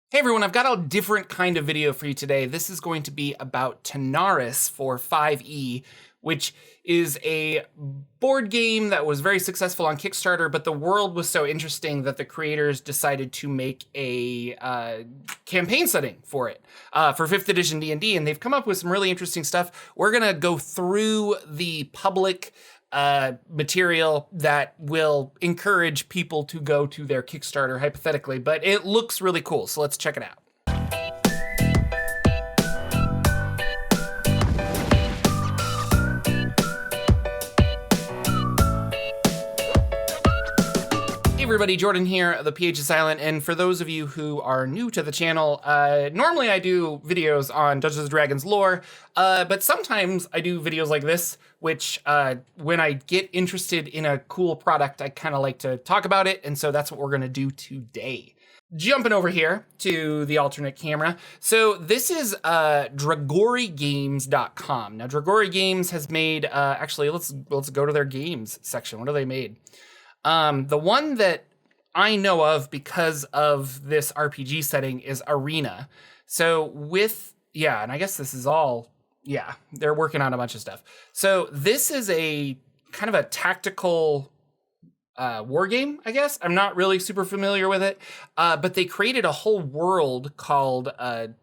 Hey everyone, I've got a different kind of video for you today. This is going to be about Tanares for 5e, which is a board game that was very successful on Kickstarter, but the world was so interesting that the creators decided to make a campaign setting for it for 5th edition D&D, and they've come up with some really interesting stuff. We're gonna go through the public material that will encourage people to go to their Kickstarter, hypothetically, but it looks really cool, so let's check it out. Hey everybody, Jordan here, the PH is Silent, and for those of you who are new to the channel, normally I do videos on Dungeons & Dragons lore, but sometimes I do videos like this, which when I get interested in a cool product, I kind of like to talk about it, and so that's what we're gonna do today. Jumping over here to the alternate camera. So this is DragoriGames.com. Now Dragori Games has made, actually let's go to their games section. What have they made? The one that I know of because of this RPG setting is Arena. So and I guess this is all, they're working on a bunch of stuff. So this is a kind of a tactical war game, I guess. I'm not really super familiar with it, but they created a whole world called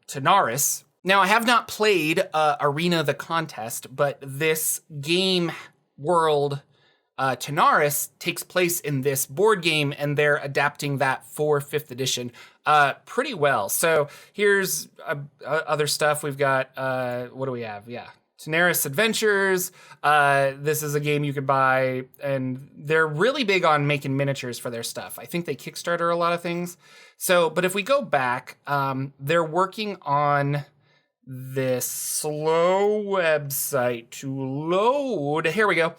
Tanares. Now, I have not played Arena the contest, but this game world Tanares takes place in this board game, and they're adapting that for 5th edition pretty well. So here's other stuff. We've got, what do we have? Tanares Adventures. This is a game you could buy, and they're really big on making miniatures for their stuff. I think they Kickstarter a lot of things. So, but if we go back, they're working on this slow website to load. Here we go.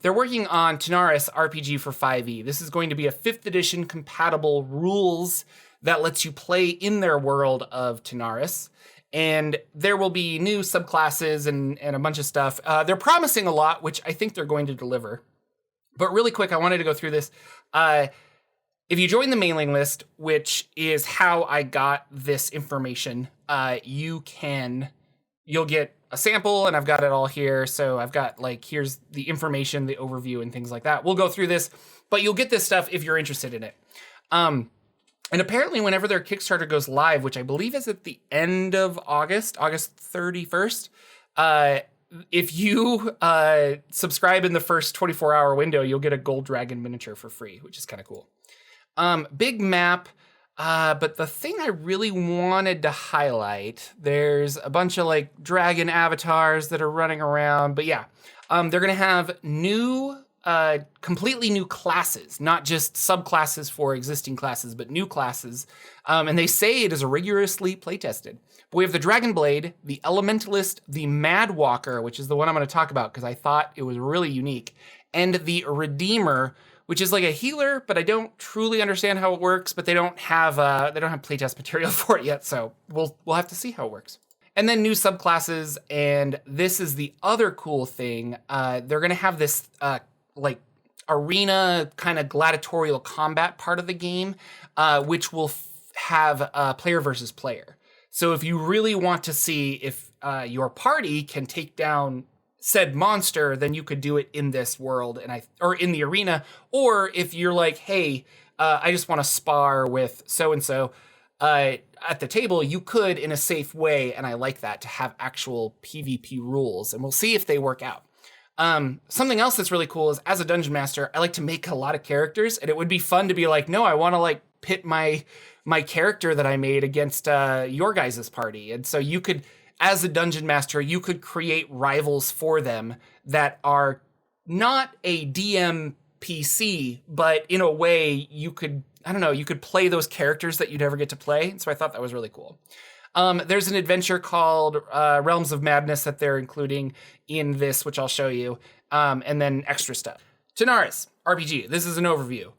They're working on Tanares RPG for 5e. This is going to be a 5th edition compatible rules that lets you play in their world of Tanares. And there will be new subclasses and a bunch of stuff. They're promising a lot, which I think they're going to deliver. But really quick, I wanted to go through this. If you join the mailing list, which is how I got this information, you'll get a sample, and I've got it all here. So I've got here's the information, the overview, and things like that. We'll go through this, but you'll get this stuff if you're interested in it. And apparently whenever their Kickstarter goes live, which I believe is at the end of August 31st, if you subscribe in the first 24-hour window, you'll get a gold dragon miniature for free, which is kind of cool. Big map, but the thing I really wanted to highlight, there's a bunch of dragon avatars that are running around, but they're gonna have new, completely new classes, not just subclasses for existing classes, but new classes, and they say it is rigorously playtested. But we have the Dragon Blade, the Elementalist, the Mad Walker, which is the one I'm gonna talk about because I thought it was really unique, and the Redeemer, which is like a healer, but I don't truly understand how it works, but they don't have playtest material for it yet, so we'll have to see how it works. And then new subclasses, and this is the other cool thing. They're gonna have this arena kind of gladiatorial combat part of the game, which will have player versus player. So if you really want to see if your party can take down said monster, then you could do it in this world or in the arena. Or if you're like, hey, I just want to spar with so-and-so at the table, you could in a safe way, and I like that, to have actual PvP rules, and we'll see if they work out. Something else that's really cool is, as a dungeon master, I like to make a lot of characters, and it would be fun to be like, no, I want to pit my character that I made against your guys' party. And so you could, as a dungeon master, you could create rivals for them that are not a DM PC, but in a way you could, you could play those characters that you'd never get to play. So I thought that was really cool. There's an adventure called Realms of Madness that they're including in this, which I'll show you, and then extra stuff. Tanares RPG, this is an overview.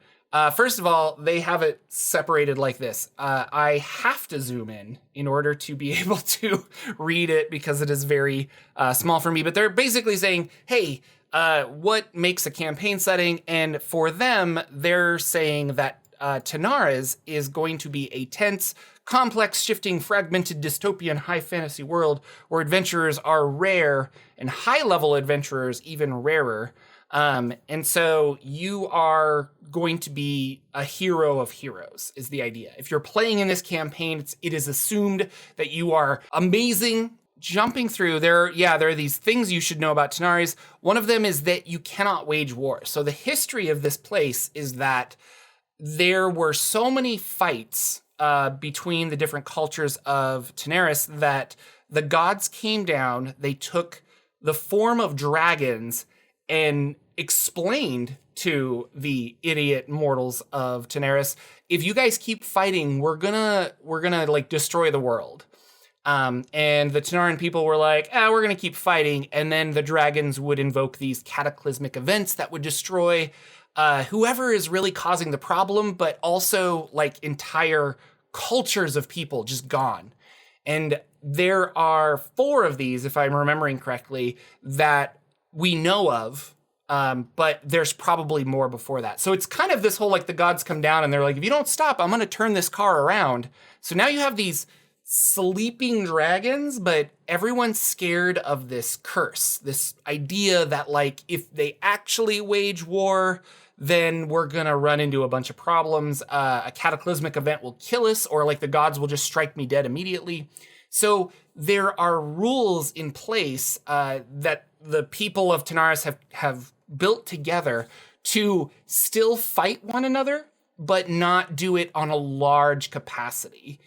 First of all, they have it separated like this. I have to zoom in order to be able to read it because it is very small for me. But they're basically saying, hey, what makes a campaign setting? And for them, they're saying that Tanares is going to be a tense, complex, shifting, fragmented, dystopian high fantasy world where adventurers are rare and high-level adventurers even rarer. And so you are going to be a hero of heroes is the idea. If you're playing in this campaign, it is assumed that you are amazing. Jumping through, there are these things you should know about Tanares. One of them is that you cannot wage war. So the history of this place is that there were so many fights between the different cultures of Tanares that the gods came down, they took the form of dragons and explained to the idiot mortals of Tanares, if you guys keep fighting, we're gonna like destroy the world. And the Tanaran people were like, we're going to keep fighting. And then the dragons would invoke these cataclysmic events that would destroy whoever is really causing the problem, but also like entire cultures of people just gone. And there are 4 of these, if I'm remembering correctly, that we know of. But there's probably more before that. So it's kind of this whole, like, the gods come down and they're like, if you don't stop, I'm going to turn this car around. So now you have these sleeping dragons, but everyone's scared of this curse, this idea that, like, if they actually wage war, then we're gonna run into a bunch of problems. A cataclysmic event will kill us, or like the gods will just strike me dead immediately. So there are rules in place that the people of Tanares have built together to still fight one another, but not do it on a large capacity.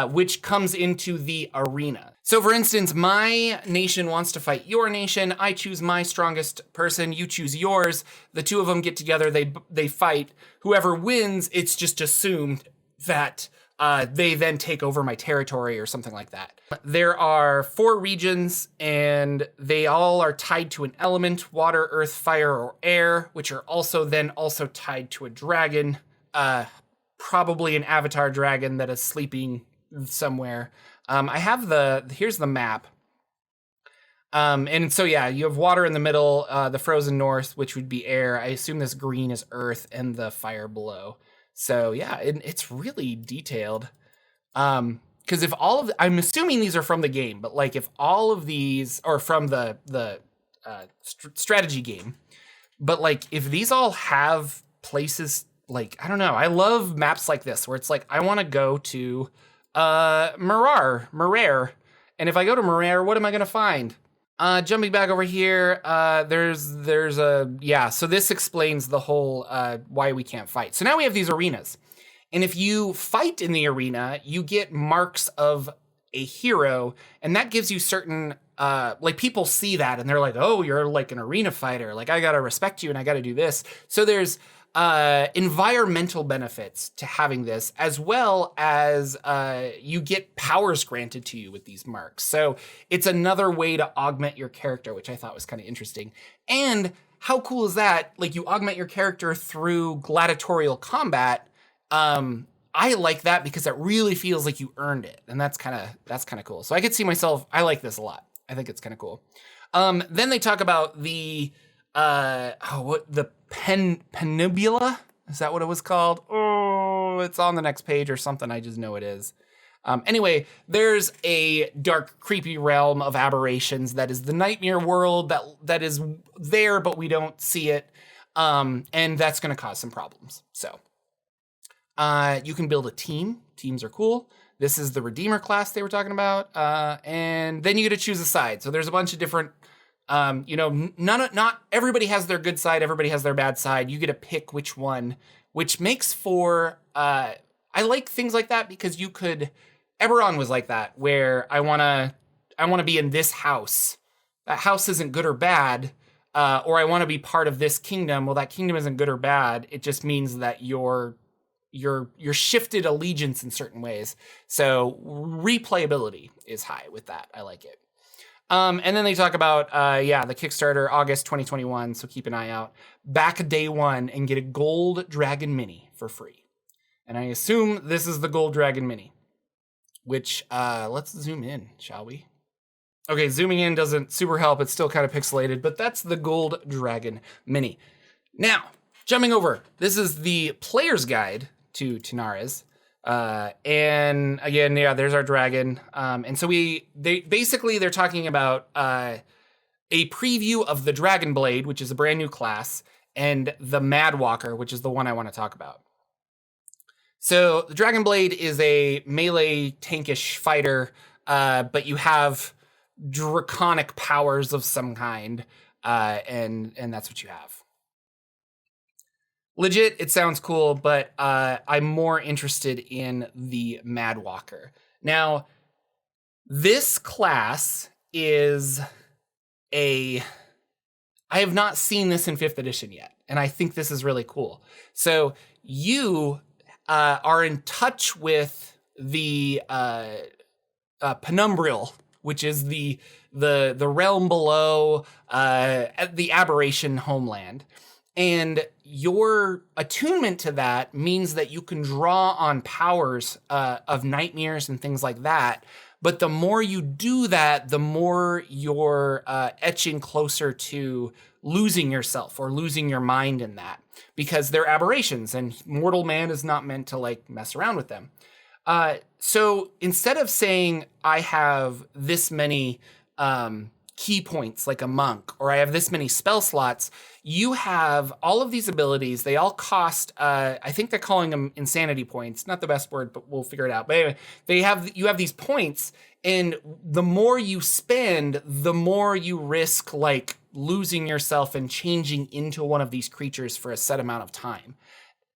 Which comes into the arena. So for instance, my nation wants to fight your nation. I choose my strongest person. You choose yours. The 2 of them get together. They fight. Whoever wins, it's just assumed that they then take over my territory or something like that. There are 4 regions, and they all are tied to an element: water, earth, fire, or air, which are also tied to a dragon. Probably an avatar dragon that is sleeping somewhere. I have here's the map. And so, yeah, you have water in the middle, the frozen north, which would be air. I assume this green is earth, and the fire below. So yeah, it's really detailed. Because if all of I'm assuming these are from the game, but like if all of these are from the strategy game, but like if these all have places, like, I don't know. I love maps like this where it's like, I want to go to Marar. And if I go to Marar, what am I going to find? Jumping back over here, so this explains the whole why we can't fight. So now we have these arenas. And if you fight in the arena, you get marks of a hero, and that gives you certain, like, people see that and they're like, oh, you're like an arena fighter. Like, I got to respect you and I got to do this. So there's environmental benefits to having this, as well as you get powers granted to you with these marks. So it's another way to augment your character, which I thought was kind of interesting. And how cool is that? Like, you augment your character through gladiatorial combat. I like that because it really feels like you earned it, and that's kind of cool. So I could see myself. I like this a lot. I think it's kind of cool. Then they talk about the Penubula? Is that what it was called? Oh, it's on the next page or something. I just know it is. Anyway, there's a dark, creepy realm of aberrations that is the nightmare world that is there, but we don't see it. And that's going to cause some problems. So you can build a team. Teams are cool. This is the Redeemer class they were talking about. And then you get to choose a side. So there's a bunch of different not everybody has their good side. Everybody has their bad side. You get to pick which one, which makes for, I like things like that because Eberron was like that, where I want to be in this house. That house isn't good or bad. Or I want to be part of this kingdom. Well, that kingdom isn't good or bad. It just means that you're shifted allegiance in certain ways. So replayability is high with that. I like it. And then they talk about, the Kickstarter, August 2021, so keep an eye out. Back day one and get a Gold Dragon Mini for free. And I assume this is the Gold Dragon Mini, which, let's zoom in, shall we? Okay, zooming in doesn't super help. It's still kind of pixelated, but that's the Gold Dragon Mini. Now, jumping over, this is the player's guide to Tanares. And again, yeah, there's our dragon. And so they're talking about a preview of the Dragon Blade, which is a brand new class, and the Mad Walker, which is the one I want to talk about. So the Dragon Blade is a melee tankish fighter, but you have draconic powers of some kind, and that's what you have. Legit, it sounds cool, but I'm more interested in the Mad Walker. Now, this class is I have not seen this in 5th edition yet, and I think this is really cool. So you are in touch with the Penumbral, which is the realm below the Aberration homeland. And your attunement to that means that you can draw on powers of nightmares and things like that. But the more you do that, the more you're etching closer to losing yourself or losing your mind in that, because they're aberrations and mortal man is not meant to like mess around with them. So instead of saying I have this many key points like a monk, or I have this many spell slots, you have all of these abilities. They all cost, I think they're calling them insanity points. Not the best word, but we'll figure it out. But anyway, you have these points, and the more you spend, the more you risk like losing yourself and changing into one of these creatures for a set amount of time.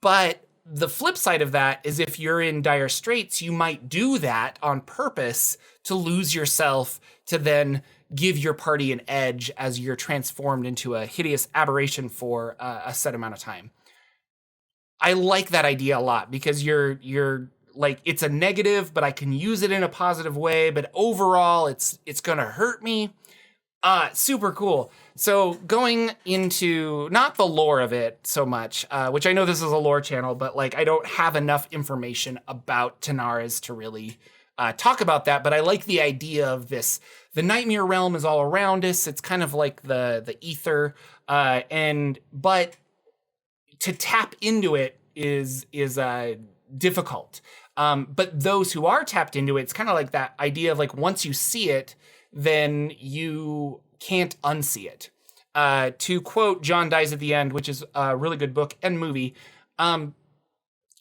But the flip side of that is if you're in dire straits, you might do that on purpose to lose yourself, to then give your party an edge as you're transformed into a hideous aberration for a set amount of time. I like that idea a lot, because you're like, it's a negative, but I can use it in a positive way, but overall it's gonna hurt me. Super cool. So going into not the lore of it so much, which I know this is a lore channel, but like I don't have enough information about Tanares to really talk about that, but I like the idea of this. The Nightmare Realm is all around us. It's kind of like the ether, but to tap into it is difficult. But those who are tapped into it, it's kind of like that idea of like once you see it, then you can't unsee it. To quote John Dies at the End, which is a really good book and movie,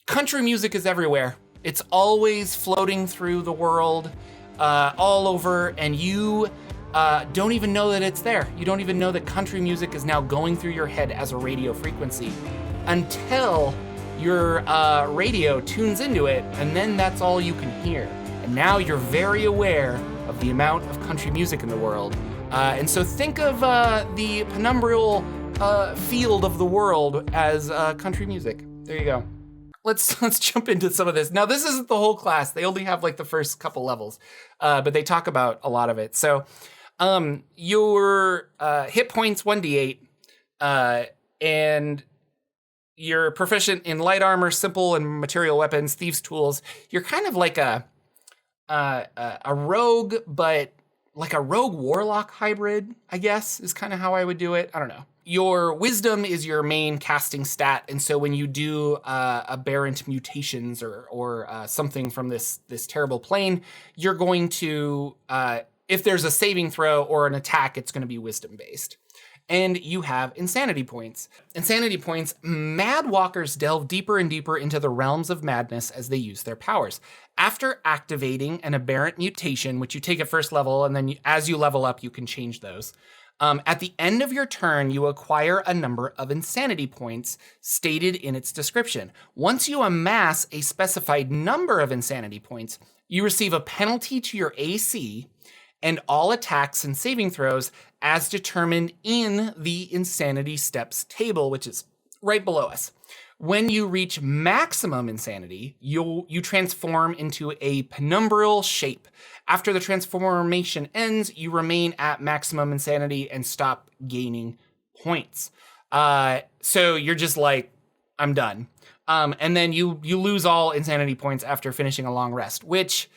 country music is everywhere. It's always floating through the world, all over, and you don't even know that it's there. You don't even know that country music is now going through your head as a radio frequency until your radio tunes into it, and then that's all you can hear. And now you're very aware of the amount of country music in the world. And so think of the penumbral field of the world as country music. There you go. Let's jump into some of this. Now, this isn't the whole class. They only have like the first couple levels, but they talk about a lot of it. So your hit points 1d8, and you're proficient in light armor, simple and material weapons, thieves' tools. You're kind of like a rogue, but like a rogue warlock hybrid, I guess, is kind of how I would do it. I don't know. Your wisdom is your main casting stat, and so when you do aberrant mutations or something from this terrible plane, you're going to, if there's a saving throw or an attack, it's going to be wisdom based. And you have insanity points. Insanity points, Mad Walkers delve deeper and deeper into the realms of madness as they use their powers. After activating an aberrant mutation, which you take at first level, and then as you level up, you can change those. At the end of your turn, you acquire a number of insanity points stated in its description. Once you amass a specified number of insanity points, you receive a penalty to your AC and all attacks and saving throws as determined in the insanity steps table, which is right below us. When you reach maximum insanity, you transform into a penumbral shape. After the transformation ends, you remain at maximum insanity and stop gaining points. So you're just like, I'm done. And then you lose all insanity points after finishing a long rest, which,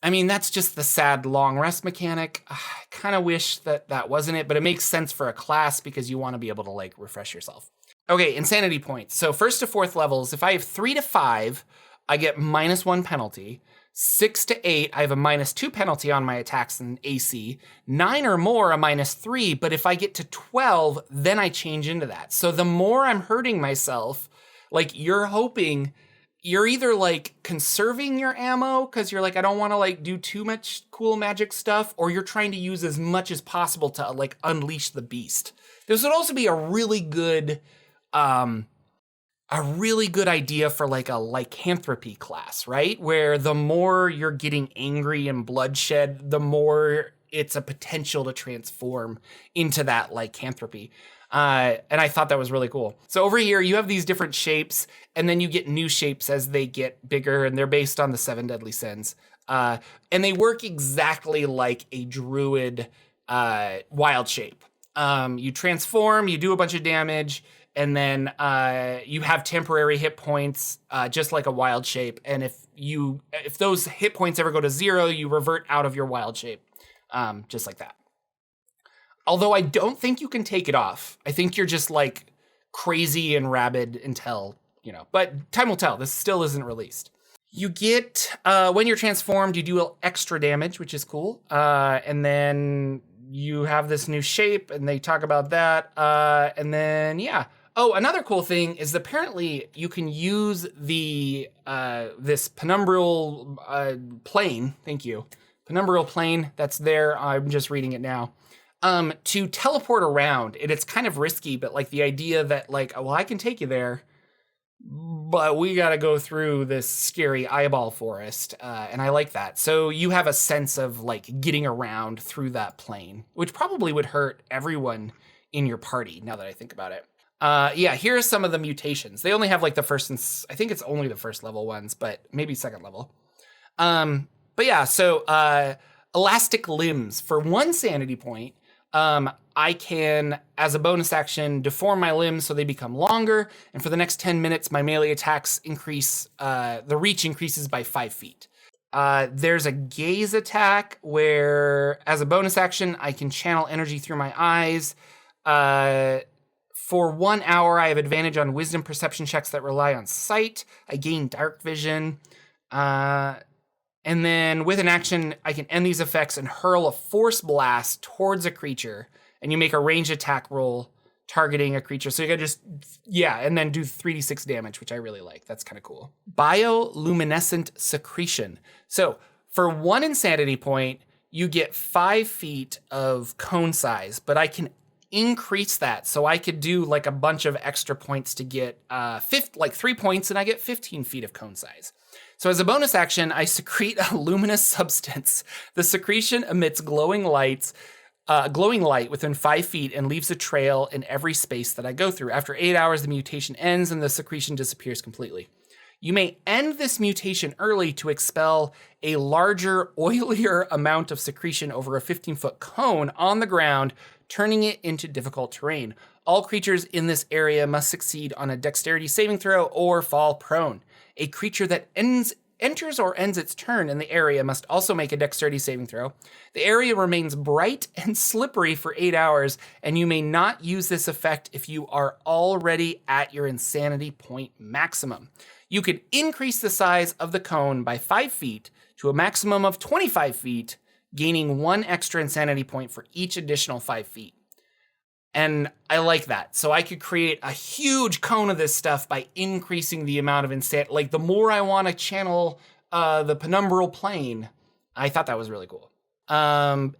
I mean, that's just the sad long rest mechanic. I kind of wish that wasn't it, but it makes sense for a class because you want to be able to like refresh yourself. Okay, insanity points. So 1st to 4th levels, if I have 3 to 5, I get -1 penalty. 6 to 8, I have a -2 penalty on my attacks and AC. 9 or more, a -3, but if I get to 12, then I change into that. So the more I'm hurting myself, like you're hoping, you're either like conserving your ammo because you're like, I don't want to like do too much cool magic stuff, or you're trying to use as much as possible to like unleash the beast. This would also be a really good idea for like a lycanthropy class, right? Where the more you're getting angry and bloodshed, the more it's a potential to transform into that lycanthropy. And I thought that was really cool. So over here, you have these different shapes, and then you get new shapes as they get bigger, and they're based on the 7 deadly sins. And they work exactly like a druid wild shape. You transform, you do a bunch of damage, and then you have temporary hit points, just like a wild shape. And if those hit points ever go to 0, you revert out of your wild shape, just like that. Although I don't think you can take it off. I think you're just like crazy and rabid until, but time will tell. This still isn't released. You get, when you're transformed, you do extra damage, which is cool. And then you have this new shape, and they talk about that. And then, yeah. Oh, another cool thing is apparently you can use the this penumbral plane. Thank you. Penumbral plane that's there. I'm just reading it now. To teleport around, and it's kind of risky, but like the idea that like, well, I can take you there, but we got to go through this scary eyeball forest, and I like that. So you have a sense of like getting around through that plane, which probably would hurt everyone in your party. Now that I think about it, yeah. Here are some of the mutations. They only have like the first, and I think it's only the first level ones, but maybe second level. But yeah. So elastic limbs for 1 sanity point. I can, as a bonus action, deform my limbs so they become longer, and for the next 10 minutes, my melee attacks increase, the reach increases by 5 feet. There's a gaze attack where, as a bonus action, I can channel energy through my eyes. For 1 hour, I have advantage on wisdom perception checks that rely on sight. I gain dark vision. And then with an action, I can end these effects and hurl a force blast towards a creature. And you make a ranged attack roll targeting a creature. So you can just, and then do 3d6 damage, which I really like. That's kind of cool. Bioluminescent secretion. So for 1 insanity point, you get 5 feet of cone size, but I can increase that. So I could do like a bunch of extra points to get 3 points, and I get 15 feet of cone size. So as a bonus action, I secrete a luminous substance. The secretion emits glowing light within 5 feet and leaves a trail in every space that I go through. After 8 hours, the mutation ends and the secretion disappears completely. You may end this mutation early to expel a larger, oilier amount of secretion over a 15-foot cone on the ground, turning it into difficult terrain. All creatures in this area must succeed on a dexterity saving throw or fall prone. A creature that enters or ends its turn in the area must also make a dexterity saving throw. The area remains bright and slippery for 8 hours, and you may not use this effect if you are already at your insanity point maximum. You could increase the size of the cone by 5 feet to a maximum of 25 feet, gaining 1 extra insanity point for each additional 5 feet. And I like that. So I could create a huge cone of this stuff by increasing the amount of insanity. Like the more I want to channel the penumbral plane, I thought that was really cool.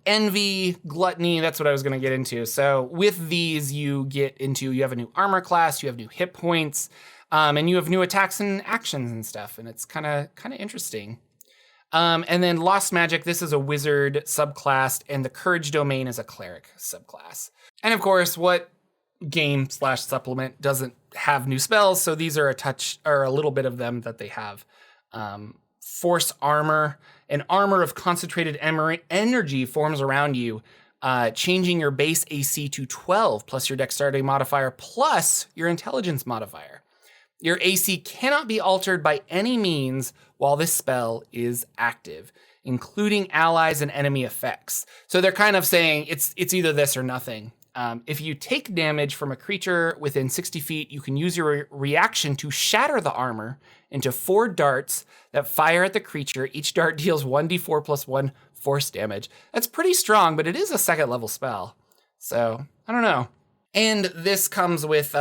Envy, gluttony, that's what I was going to get into. So with these, you have a new armor class, you have new hit points, and you have new attacks and actions and stuff. And it's kind of interesting. And then Lost Magic, this is a wizard subclass, and the Courage domain is a cleric subclass. And of course, what game/supplement doesn't have new spells, so these are a little bit of them that they have. Force Armor, an armor of concentrated energy forms around you, changing your base AC to 12, plus your dexterity modifier, plus your intelligence modifier. Your AC cannot be altered by any means while this spell is active, including allies and enemy effects. So they're kind of saying it's either this or nothing. If you take damage from a creature within 60 feet, you can use your reaction to shatter the armor into 4 darts that fire at the creature. Each dart deals 1d4 plus 1 force damage. That's pretty strong, but it is a 2nd level spell. So, I don't know. And this comes with,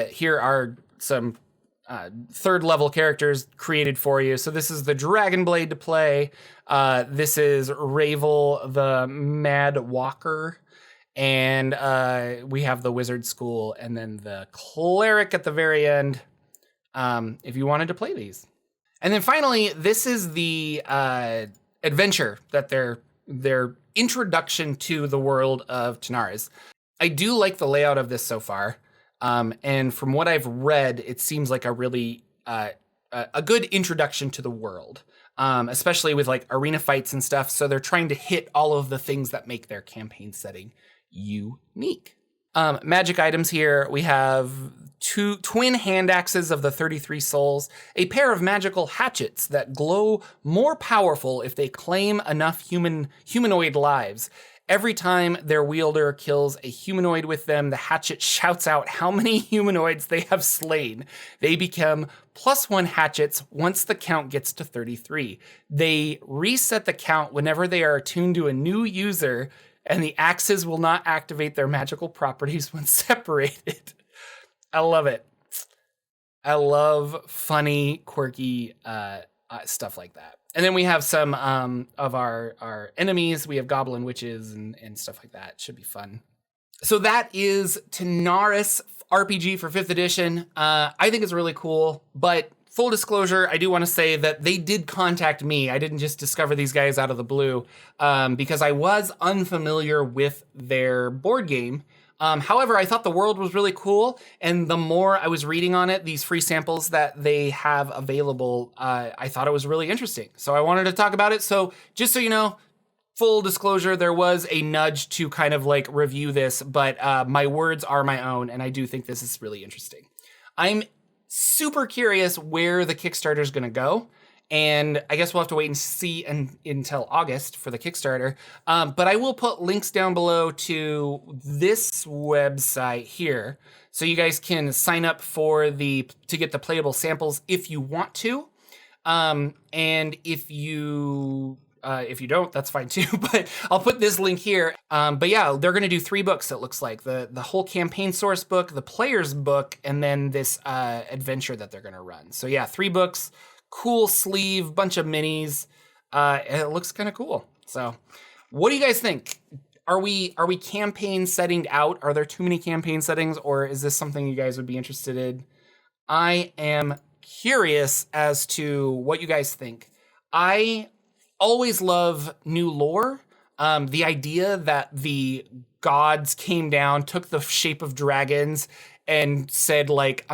here are some 3rd level characters created for you. So this is the Dragonblade to play. This is Ravel the Mad Walker. And we have the Wizard School and then the Cleric at the very end, if you wanted to play these. And then finally, this is the adventure that their introduction to the world of Tanares. I do like the layout of this so far. And from what I've read, it seems like a really a good introduction to the world, especially with like arena fights and stuff. So they're trying to hit all of the things that make their campaign setting unique. Magic items here. We have 2 twin hand axes of the 33 souls, a pair of magical hatchets that glow more powerful if they claim enough humanoid lives. Every time their wielder kills a humanoid with them, the hatchet shouts out how many humanoids they have slain. They become +1 hatchets once the count gets to 33. They reset the count whenever they are attuned to a new user, and the axes will not activate their magical properties when separated. I love it. I love funny, quirky stuff like that. And then we have some of our enemies. We have goblin witches and stuff like that. Should be fun. So that is Tanares RPG for 5th edition. I think it's really cool, but full disclosure, I do want to say that they did contact me. I didn't just discover these guys out of the blue because I was unfamiliar with their board game. However, I thought the world was really cool, and the more I was reading on it, these free samples that they have available, I thought it was really interesting. So I wanted to talk about it. So just so you know, full disclosure, there was a nudge to kind of like review this, but my words are my own, and I do think this is really interesting. I'm super curious where the Kickstarter is going to go. And I guess we'll have to wait and see until August for the Kickstarter. But I will put links down below to this website here, so you guys can sign up for to get the playable samples if you want to. And if you don't, that's fine too. But I'll put this link here. But yeah, they're going to do 3 books. It looks like the whole campaign source book, the player's book, and then this adventure that they're going to run. So yeah, 3 books. Cool sleeve, bunch of minis. And it looks kind of cool. So what do you guys think? Are we campaign setting out? Are there too many campaign settings, or is this something you guys would be interested in? I am curious as to what you guys think. I always love new lore. The idea that the gods came down, took the shape of dragons, and said like,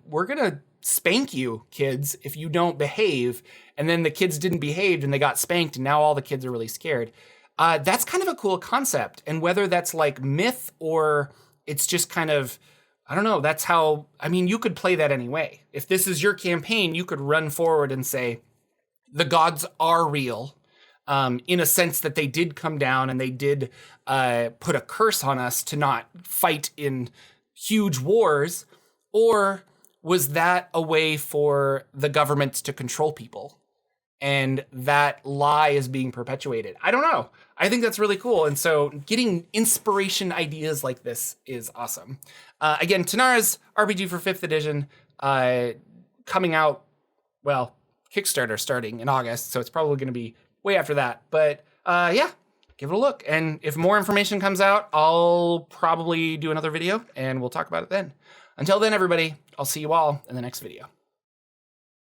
we're gonna spank you kids if you don't behave, and then the kids didn't behave and they got spanked, and now all the kids are really scared. That's kind of a cool concept, and whether that's like myth or it's just kind of, I don't know, that's how, I mean, you could play that anyway. If this is your campaign, you could run forward and say the gods are real, in a sense that they did come down and they did put a curse on us to not fight in huge wars, or was that a way for the government to control people? And that lie is being perpetuated. I don't know. I think that's really cool. And so getting inspiration ideas like this is awesome. Again, Tanares RPG for 5th edition, coming out, well, Kickstarter starting in August. So it's probably going to be way after that. But yeah, give it a look. And if more information comes out, I'll probably do another video and we'll talk about it then. Until then, everybody, I'll see you all in the next video.